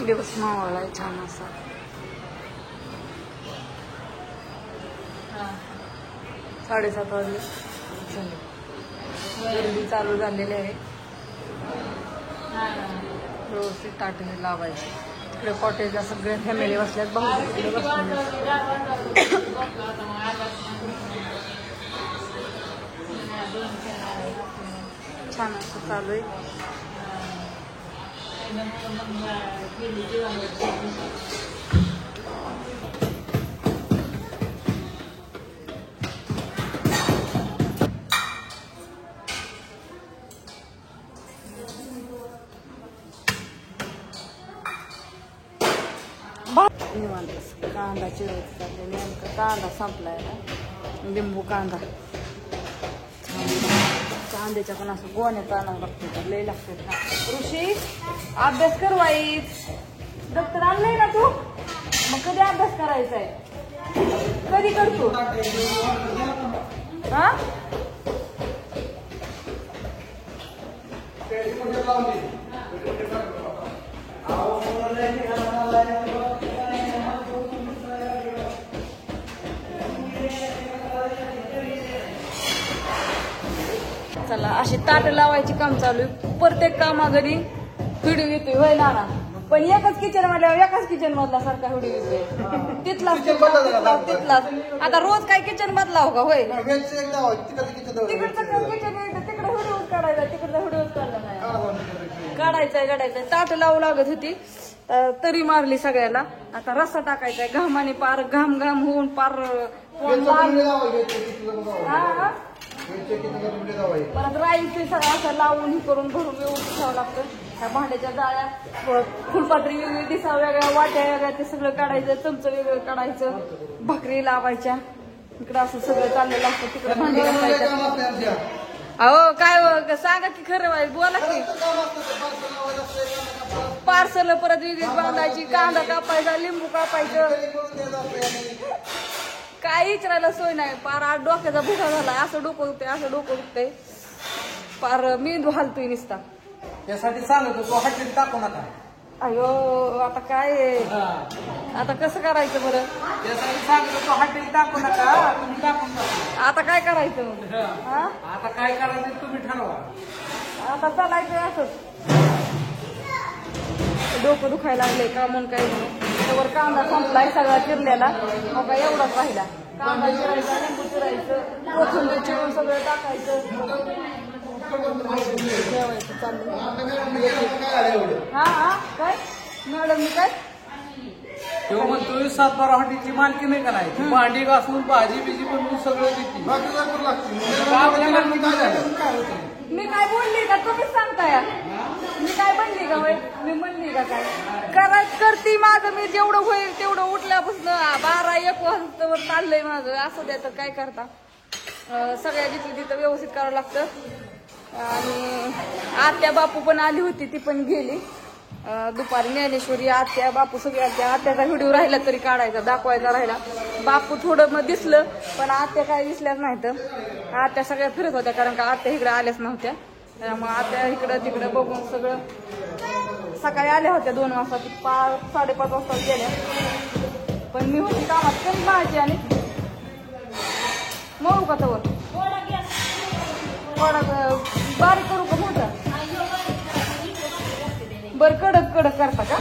दिवस मावळलाय छान असा. 7:30 वाजले. गर्दी चालू झालेली आहे. व्यवस्थित ताटणे लावायचे. तिकडे कॉटेजला सगळे फॅमिली बसल्यात. बाहेर तिकडे बसले छान असं चालू आहे. कांदा चिरायचा नेमका कांदा संपलाय ना. लिंबू कांदा कांद्याच्या पण असं गोण्यात आणावं लागतं तर लय लागतं. ऋषी अभ्यास कर वाईट. दप्तर आणलंय ना तू. मग कधी अभ्यास करायचा आहे. कधी करतो हा. चला अशी ताट लावायची काम चालू आहे. प्रत्येक कामाघरी व्हिडिओ येतोय होय ना. पण एकच किचन मधल्या एकाच किचन मधला सारखा व्हिडिओ येतोय. तिथलाच. आता रोज काय किचन बदलाव का होय. तिकडचं किचन तिकडे व्हिडिओ काढायचा. तिकडचा व्हिडिओ काढला नाही. काढायचंय ताट लावू लागत होती तरी मारली सगळ्याला. आता रस्सा टाकायचाय. घामाने पार घाम होऊन पार परत राईचं सगळं असं लावून हे करून भरून व्यवस्थित ठेवावं लागतं. ह्या भांड्याच्या जाळ्या फुलपात्री वेगळी दिसा वेगळ्या वाट्या वेगळ्या ते सगळं काढायचं. चमचं वेगळं काढायचं. भाकरी लावायच्या. इकडं असं सगळं चाललेलं असतं. तिकडे भांडी घासायचं. अहो काय सांगा की खरं वाईट बोला की. पार्सल परत विविध बांधायची. कांदा कापायचा. लिंबू कापायचं. काय विचारायला सोय नाही. पार आज डोक्याचा भुका झाला. असं डोकं दुखतंय पार मेंदू हालतोय नुसता. त्यासाठी सांगत होतो हॉटेल टाकू नका. अयो आता काय आता कसं करायचं बरं. त्यासाठी सांगत होतो हॉटेल टाकू नका. तुम्ही टाकून नका. आता काय करायचं मग. आता काय करायचं तुम्ही ठरवा. आता चालायचं असंच. डोकं दुखायला लागले का म्हणून काय त्यावर कांदा संपलाय सगळा चिरलेला. मग काय एवढाच राहिला. कांदा चिरायचा. लिंबू चिरायचं. कोथिंबीर चिरून सगळं टाकायचं. जेवायचं चाललं. हा काय मॅडम मी काय तेव्हा म्हणतो 7-12 हॉटेलची मालकी नाही करायची. भांडी घासून भाजी बिजी बनवून सगळं देते. मी काय बोलली का तुम्हीच सांगताय. मी काय म्हणली का होय. मी म्हणली का काय करते माझं. मी जेवढं होईल तेवढं उठल्यापासून 12-1 वाजता चाललंय माझं. असं द्या तर काय करता. सगळ्या जिथं तिथं व्यवस्थित करावं लागतं. आणि आत्या बापू पण आली होती. ती पण गेली दुपारी. ज्ञानेश्वरी आत्या बापू सगळी आत्याचा व्हिडिओ राहिला तरी काढायचा दाखवायचा राहिला. बापू थोडं मग दिसलं पण आत्या काय दिसल्याच नाहीत. आत्या सगळ्या फिरत होत्या कारण का आत्या इकडे आल्याच नव्हत्या. त्यामुळे आत्या इकडं तिकडं बघून सगळं सकाळी आल्या होत्या 2 वाजता. 5-5:30 वाजता गेल्या. पण मी होती कामात कमी भाजी आणि मऊ का तवर थोडा बारीक करू का मोठा. बर कडक करता का.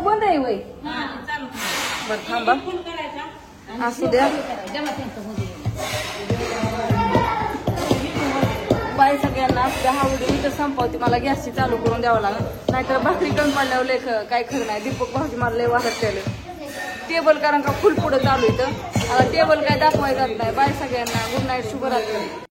बंद आहे वय. बर थांबा असू द्या. बाय सगळ्यांना. हा व्हिडिओ इथं संपवते. मला गॅसची चालू करून द्यावं लागेल नाहीतर भाकरी कमी पडल्यावर लेख काय खरं नाही. दीपक भाऊजी मला लय वाटत केलं. टेबल कारण का फुल पुढं चालू इथं. टेबल काय दाखवायचं नाही. बाय सगळ्यांना. Good night. शुभरात्री.